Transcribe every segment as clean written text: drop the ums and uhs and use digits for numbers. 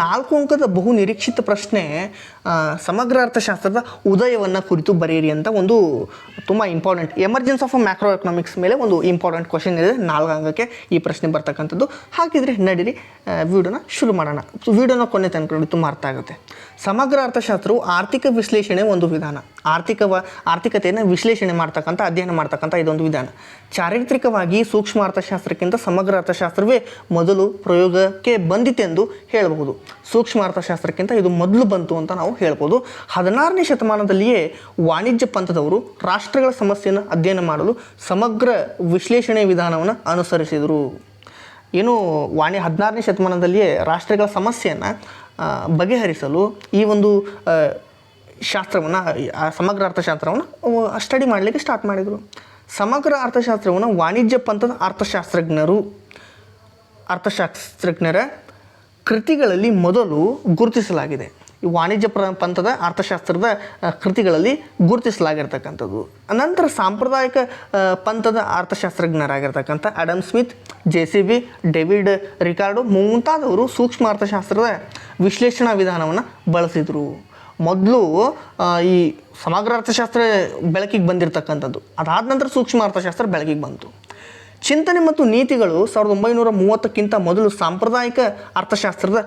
4 ಅಂಕದ ಬಹು ನಿರೀಕ್ಷಿತ ಪ್ರಶ್ನೆ ಸಮಗ್ರ ಅರ್ಥಶಾಸ್ತ್ರದ ಉದಯವನ್ನು ಕುರಿತು ಬರೆಯಿರಿ ಅಂತ ಒಂದು ತುಂಬ important emergence of macro economics ಮೇಲೆ ಒಂದು ಇಂಪಾರ್ಟೆಂಟ್ ಕ್ವಶನ್ ಇದೆ. 4 ಅಂಕಕ್ಕೆ ಈ ಪ್ರಶ್ನೆ ಬರ್ತಕ್ಕಂಥದ್ದು. ಹಾಗಿದ್ರೆ ನಡೀರಿ ವಿಡಿಯೋನ ಶುರು ಮಾಡೋಣ. ವಿಡಿಯೋನ ಕೊನೆ ತನಕ ನೋಡಿ, ತುಂಬ ಅರ್ಥ ಆಗುತ್ತೆ. ಸಮಗ್ರ ಅರ್ಥಶಾಸ್ತ್ರವು ಆರ್ಥಿಕ ವಿಶ್ಲೇಷಣೆ ಒಂದು ವಿಧಾನ. ಆರ್ಥಿಕತೆಯನ್ನು ವಿಶ್ಲೇಷಣೆ ಮಾಡ್ತಕ್ಕಂಥ, ಅಧ್ಯಯನ ಮಾಡ್ತಕ್ಕಂಥ ಇದೊಂದು ವಿಧಾನ. ಚಾರಿತ್ರಿಕವಾಗಿ ಸೂಕ್ಷ್ಮ ಅರ್ಥಶಾಸ್ತ್ರಕ್ಕಿಂತ ಸಮಗ್ರ ಅರ್ಥಶಾಸ್ತ್ರವೇ ಮೊದಲು ಪ್ರಯೋಗಕ್ಕೆ ಬಂದಿತೆಂದು ಹೇಳಬಹುದು. ಸೂಕ್ಷ್ಮ ಅರ್ಥಶಾಸ್ತ್ರಕ್ಕಿಂತ ಇದು ಮೊದಲು ಬಂತು ಅಂತ ನಾವು ಹೇಳ್ಬೋದು. 16ನೇ ಶತಮಾನದಲ್ಲಿಯೇ ವಾಣಿಜ್ಯ ಪಂಥದವರು ರಾಷ್ಟ್ರಗಳ ಸಮಸ್ಯೆಯನ್ನು ಅಧ್ಯಯನ ಮಾಡಲು ಸಮಗ್ರ ವಿಶ್ಲೇಷಣೆ ವಿಧಾನವನ್ನು ಅನುಸರಿಸಿದರು. ಏನು 16ನೇ ಶತಮಾನದಲ್ಲಿಯೇ ರಾಷ್ಟ್ರಗಳ ಸಮಸ್ಯೆಯನ್ನು ಬಗೆಹರಿಸಲು ಈ ಒಂದು ಶಾಸ್ತ್ರವನ್ನು, ಸಮಗ್ರ ಅರ್ಥಶಾಸ್ತ್ರವನ್ನು ಸ್ಟಡಿ ಮಾಡಲಿಕ್ಕೆ ಸ್ಟಾರ್ಟ್ ಮಾಡಿದರು. ಸಮಗ್ರ ಅರ್ಥಶಾಸ್ತ್ರವನ್ನು ವಾಣಿಜ್ಯ ಪಂಥದ ಅರ್ಥಶಾಸ್ತ್ರಜ್ಞರ ಕೃತಿಗಳಲ್ಲಿ ಮೊದಲು ಗುರುತಿಸಲಾಗಿದೆ. ಈ ವಾಣಿಜ್ಯ ಪಂಥದ ಅರ್ಥಶಾಸ್ತ್ರದ ಕೃತಿಗಳಲ್ಲಿ ಗುರುತಿಸಲಾಗಿರ್ತಕ್ಕಂಥದ್ದು. ನಂತರ ಸಾಂಪ್ರದಾಯಿಕ ಪಂಥದ ಅರ್ಥಶಾಸ್ತ್ರಜ್ಞರಾಗಿರ್ತಕ್ಕಂಥ Adam Smith, JCB, David Ricardo ಮುಂತಾದವರು ಸೂಕ್ಷ್ಮ ಅರ್ಥಶಾಸ್ತ್ರದ ವಿಶ್ಲೇಷಣಾ ವಿಧಾನವನ್ನು ಬಳಸಿದರು. ಮೊದಲು ಈ ಸಮಗ್ರ ಅರ್ಥಶಾಸ್ತ್ರ ಬೆಳಕಿಗೆ ಬಂದಿರತಕ್ಕಂಥದ್ದು, ಅದಾದ ನಂತರ ಸೂಕ್ಷ್ಮ ಅರ್ಥಶಾಸ್ತ್ರ ಬೆಳಕಿಗೆ ಬಂತು. ಚಿಂತನೆ ಮತ್ತು ನೀತಿಗಳು 1930ಕ್ಕಿಂತ ಮೊದಲು ಸಾಂಪ್ರದಾಯಿಕ ಅರ್ಥಶಾಸ್ತ್ರದ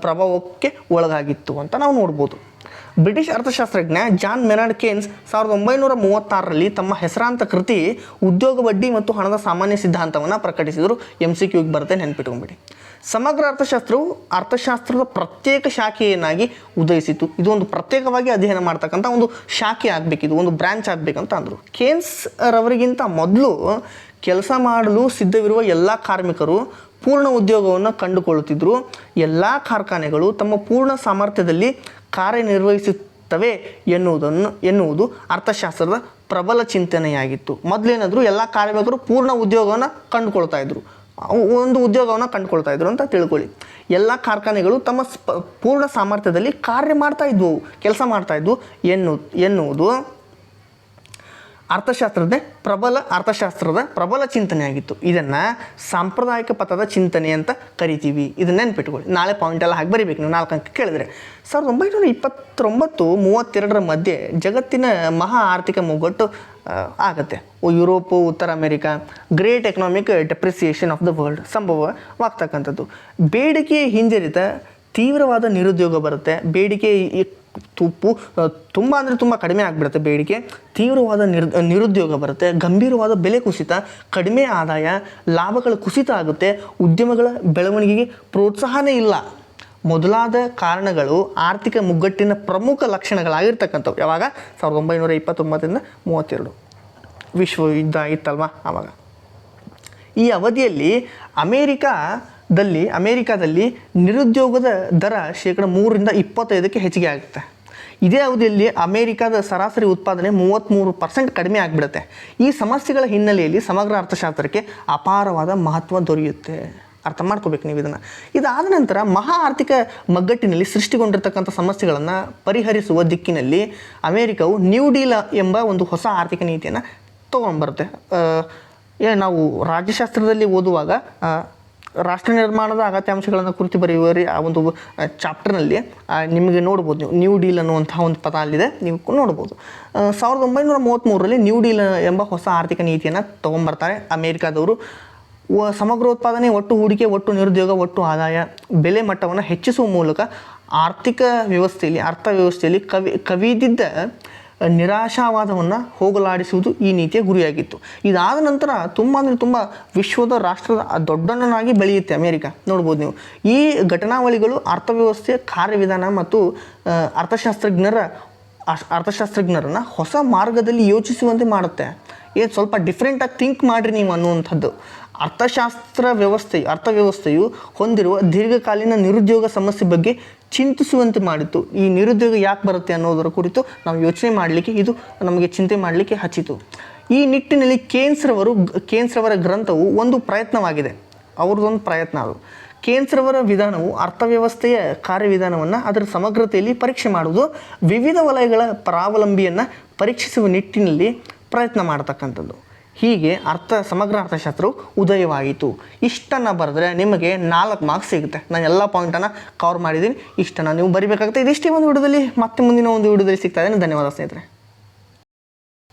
ಪ್ರಭಾವಕ್ಕೆ ಒಳಗಾಗಿತ್ತು ಅಂತ ನಾವು ನೋಡ್ಬೋದು. ಬ್ರಿಟಿಷ್ ಅರ್ಥಶಾಸ್ತ್ರಜ್ಞ ಜಾನ್ ಮೆನಾರ್ಡ್ ಕೇನ್ಸ್ 1936ರಲ್ಲಿ ತಮ್ಮ ಹೆಸರಾಂತ ಕೃತಿ ಉದ್ಯೋಗ ಬಡ್ಡಿ ಮತ್ತು ಹಣದ ಸಾಮಾನ್ಯ ಸಿದ್ಧಾಂತವನ್ನು ಪ್ರಕಟಿಸಿದರು. MCQಗೆ ಬರುತ್ತೆ, ನೆನ್ಪಿಟ್ಕೊಂಡ್ಬಿಡಿ. ಸಮಗ್ರ ಅರ್ಥಶಾಸ್ತ್ರವು ಅರ್ಥಶಾಸ್ತ್ರದ ಪ್ರತ್ಯೇಕ ಶಾಖೆಯನ್ನಾಗಿ ಉದಯಿಸಿತು. ಇದು ಒಂದು ಪ್ರತ್ಯೇಕವಾಗಿ ಅಧ್ಯಯನ ಮಾಡ್ತಕ್ಕಂಥ ಒಂದು ಶಾಖೆ ಆಗಬೇಕಿದು, ಒಂದು ಬ್ರ್ಯಾಂಚ್ ಆಗಬೇಕಂತ ಅಂದರು. ಕೇನ್ಸ್ ರವರಿಗಿಂತ ಮೊದಲು ಕೆಲಸ ಮಾಡಲು ಸಿದ್ಧವಿರುವ ಎಲ್ಲ ಕಾರ್ಮಿಕರು ಪೂರ್ಣ ಉದ್ಯೋಗವನ್ನು ಕಂಡುಕೊಳ್ಳುತ್ತಿದ್ದರು. ಎಲ್ಲ ಕಾರ್ಖಾನೆಗಳು ತಮ್ಮ ಪೂರ್ಣ ಸಾಮರ್ಥ್ಯದಲ್ಲಿ ಕಾರ್ಯನಿರ್ವಹಿಸುತ್ತವೆ ಎನ್ನುವುದು ಅರ್ಥಶಾಸ್ತ್ರದ ಪ್ರಬಲ ಚಿಂತನೆಯಾಗಿತ್ತು. ಮೊದಲೇನಾದರೂ ಎಲ್ಲ ಕಾರ್ಮಿಕರು ಪೂರ್ಣ ಉದ್ಯೋಗವನ್ನು ಕಂಡುಕೊಳ್ತಾ ಇದ್ರು, ಒಂದು ಉದ್ಯೋಗವನ್ನು ಕಂಡುಕೊಳ್ತಾ ಇದ್ರು ಅಂತ ತಿಳ್ಕೊಳ್ಳಿ. ಎಲ್ಲ ಕಾರ್ಖಾನೆಗಳು ತಮ್ಮ ಪೂರ್ಣ ಸಾಮರ್ಥ್ಯದಲ್ಲಿ ಕಾರ್ಯ ಮಾಡ್ತಾ ಇದ್ವು, ಕೆಲಸ ಮಾಡ್ತಾ ಇದ್ವು ಎನ್ನುವುದು ಅರ್ಥಶಾಸ್ತ್ರದ ಪ್ರಬಲ ಚಿಂತನೆಯಾಗಿತ್ತು. ಇದನ್ನು ಸಾಂಪ್ರದಾಯಿಕ ಪಥದ ಚಿಂತನೆ ಅಂತ ಕರಿತೀವಿ. ಇದನ್ನ ನೆನ್ಪಿಟ್ಕೊಳ್ಳಿ. ನಾಳೆ ಪಾಯಿಂಟ್ ಎಲ್ಲ ಹಾಕಿ ಬರೀಬೇಕು ನೀವು 4 ಅಂಕ ಕೇಳಿದ್ರೆ. 1929-32 ಮಧ್ಯೆ ಜಗತ್ತಿನ ಮಹಾ ಆರ್ಥಿಕ ಮುಗ್ಗಟ್ಟು ಆಗುತ್ತೆ. ಯುರೋಪು, ಉತ್ತರ America, great economic depreciation of the world ಸಂಭವವಾಗ್ತಕ್ಕಂಥದ್ದು. ಬೇಡಿಕೆ ಹಿಂಜರಿತ, ತೀವ್ರವಾದ ನಿರುದ್ಯೋಗ ಬರುತ್ತೆ. ಬೇಡಿಕೆ ತುಂಬ ಅಂದರೆ ತುಂಬ ಕಡಿಮೆ ಆಗಿಬಿಡುತ್ತೆ. ಬೇಡಿಕೆ, ತೀವ್ರವಾದ ನಿರುದ್ಯೋಗ ಬರುತ್ತೆ. ಗಂಭೀರವಾದ ಬೆಲೆ ಕುಸಿತ, ಕಡಿಮೆ ಆದಾಯ, ಲಾಭಗಳ ಕುಸಿತ ಆಗುತ್ತೆ. ಉದ್ಯಮಗಳ ಬೆಳವಣಿಗೆಗೆ ಪ್ರೋತ್ಸಾಹನೇ ಇಲ್ಲ ಮೊದಲಾದ ಕಾರಣಗಳು ಆರ್ಥಿಕ ಮುಗ್ಗಟ್ಟಿನ ಪ್ರಮುಖ ಲಕ್ಷಣಗಳಾಗಿರ್ತಕ್ಕಂಥವು. ಯಾವಾಗ? 1929-32 ವಿಶ್ವ ಯುದ್ಧ ಇತ್ತಲ್ವ ಆವಾಗ. ಈ ಅವಧಿಯಲ್ಲಿ ಅಮೇರಿಕಾದಲ್ಲಿ ನಿರುದ್ಯೋಗದ ದರ 3-25% ಹೆಚ್ಚಿಗೆ ಆಗುತ್ತೆ. ಇದೇ ಅವಧಿಯಲ್ಲಿ ಅಮೇರಿಕಾದ ಸರಾಸರಿ ಉತ್ಪಾದನೆ 33% ಕಡಿಮೆ ಆಗಿಬಿಡುತ್ತೆ. ಈ ಸಮಸ್ಯೆಗಳ ಹಿನ್ನೆಲೆಯಲ್ಲಿ ಸಮಗ್ರ ಅರ್ಥಶಾಸ್ತ್ರಕ್ಕೆ ಅಪಾರವಾದ ಮಹತ್ವ ದೊರೆಯುತ್ತೆ. ಅರ್ಥ ಮಾಡ್ಕೋಬೇಕು ನೀವು ಇದನ್ನು. ಇದಾದ ನಂತರ ಮಹಾ ಆರ್ಥಿಕ ಮಗ್ಗಟ್ಟಿನಲ್ಲಿ ಸೃಷ್ಟಿಗೊಂಡಿರ್ತಕ್ಕಂಥ ಸಮಸ್ಯೆಗಳನ್ನು ಪರಿಹರಿಸುವ ದಿಕ್ಕಿನಲ್ಲಿ ಅಮೇರಿಕವು ನ್ಯೂ ಡೀಲ್ ಎಂಬ ಒಂದು ಹೊಸ ಆರ್ಥಿಕ ನೀತಿಯನ್ನು ತೊಗೊಂಡ್ಬರುತ್ತೆ. ನಾವು ರಾಜ್ಯಶಾಸ್ತ್ರದಲ್ಲಿ ಓದುವಾಗ ರಾಷ್ಟ್ರ ನಿರ್ಮಾಣದ ಅಗತ್ಯಾಂಶಗಳನ್ನು ಕುರಿತು ಬರೆಯುವರಿ ಆ ಒಂದು ಚಾಪ್ಟರ್ನಲ್ಲಿ ನಿಮಗೆ ನೋಡ್ಬೋದು. ನೀವು ನ್ಯೂ ಡೀಲ್ ಅನ್ನುವಂಥ ಒಂದು ಪದ ಅಲ್ಲಿದೆ, ನೀವು ನೋಡ್ಬೋದು. 1933ರಲ್ಲಿ ನ್ಯೂ ಡೀಲ್ ಎಂಬ ಹೊಸ ಆರ್ಥಿಕ ನೀತಿಯನ್ನು ತೊಗೊಂಬರ್ತಾರೆ ಅಮೇರಿಕಾದವರು. ಸಮಗ್ರೋತ್ಪಾದನೆ, ಒಟ್ಟು ಹೂಡಿಕೆ, ಒಟ್ಟು ನಿರುದ್ಯೋಗ, ಒಟ್ಟು ಆದಾಯ, ಬೆಲೆ ಮಟ್ಟವನ್ನು ಹೆಚ್ಚಿಸುವ ಮೂಲಕ ಅರ್ಥವ್ಯವಸ್ಥೆಯಲ್ಲಿ ಕವಿದಿದ್ದ ನಿರಾಶಾವಾದವನ್ನು ಹೋಗಲಾಡಿಸುವುದು ಈ ನೀತಿಯ ಗುರಿಯಾಗಿತ್ತು. ಇದಾದ ನಂತರ ತುಂಬ ವಿಶ್ವದ ರಾಷ್ಟ್ರದ ದೊಡ್ಡಣ್ಣನಾಗಿ ಬೆಳೆಯುತ್ತೆ ಅಮೇರಿಕಾ. ನೋಡ್ಬೋದು ನೀವು. ಈ ಘಟನಾವಳಿಗಳು ಅರ್ಥವ್ಯವಸ್ಥೆಯ ಕಾರ್ಯವಿಧಾನ ಮತ್ತು ಅರ್ಥಶಾಸ್ತ್ರಜ್ಞರನ್ನು ಹೊಸ ಮಾರ್ಗದಲ್ಲಿ ಯೋಚಿಸುವಂತೆ ಮಾಡುತ್ತೆ. ಸ್ವಲ್ಪ ಡಿಫ್ರೆಂಟಾಗಿ ಥಿಂಕ್ ಮಾಡಿರಿ ನೀವು ಅನ್ನುವಂಥದ್ದು. ಅರ್ಥವ್ಯವಸ್ಥೆಯು ಹೊಂದಿರುವ ದೀರ್ಘಕಾಲೀನ ನಿರುದ್ಯೋಗ ಸಮಸ್ಯೆ ಬಗ್ಗೆ ಚಿಂತಿಸುವಂತೆ ಮಾಡಿತ್ತು. ಈ ನಿರುದ್ಯೋಗ ಯಾಕೆ ಬರುತ್ತೆ ಅನ್ನೋದರ ಕುರಿತು ನಾವು ಯೋಚನೆ ಮಾಡಲಿಕ್ಕೆ, ಇದು ನಮಗೆ ಚಿಂತೆ ಮಾಡಲಿಕ್ಕೆ ಹಚ್ಚಿತು. ಈ ನಿಟ್ಟಿನಲ್ಲಿ ಕೇನ್ಸ್ ರವರ ಗ್ರಂಥವು ಒಂದು ಪ್ರಯತ್ನವಾಗಿದೆ. ಅವ್ರದ್ದೊಂದು ಪ್ರಯತ್ನ ಅದು. ಕೇನ್ಸ್ ರವರ ವಿಧಾನವು ಅರ್ಥವ್ಯವಸ್ಥೆಯ ಕಾರ್ಯವಿಧಾನವನ್ನು ಅದರ ಸಮಗ್ರತೆಯಲ್ಲಿ ಪರೀಕ್ಷೆ ಮಾಡುವುದು, ವಿವಿಧ ವಲಯಗಳ ಪರಾವಲಂಬಿಯನ್ನು ಪರೀಕ್ಷಿಸುವ ನಿಟ್ಟಿನಲ್ಲಿ ಪ್ರಯತ್ನ ಮಾಡತಕ್ಕಂಥದ್ದು. ಹೀಗೆ ಸಮಗ್ರ ಅರ್ಥಶಾಸ್ತ್ರವು ಉದಯವಾಯಿತು. ಇಷ್ಟನ್ನು ಬರೆದ್ರೆ ನಿಮಗೆ 4 ಮಾರ್ಕ್ಸ್ ಸಿಗುತ್ತೆ. ನಾನು ಎಲ್ಲ ಪಾಯಿಂಟನ್ನು ಕವರ್ ಮಾಡಿದ್ದೀನಿ. ಇಷ್ಟನ್ನು ನೀವು ಬರಿಬೇಕಾಗುತ್ತೆ. ಇದಿಷ್ಟೇ ಒಂದು ವಿಡಿಯೋದಲ್ಲಿ. ಮತ್ತೆ ಮುಂದಿನ ಒಂದು ವಿಡಿಯೋದಲ್ಲಿ ಸಿಗ್ತಾ ಇದ್ದೀನಿ. ಧನ್ಯವಾದ ಸ್ನೇಹಿತರೆ.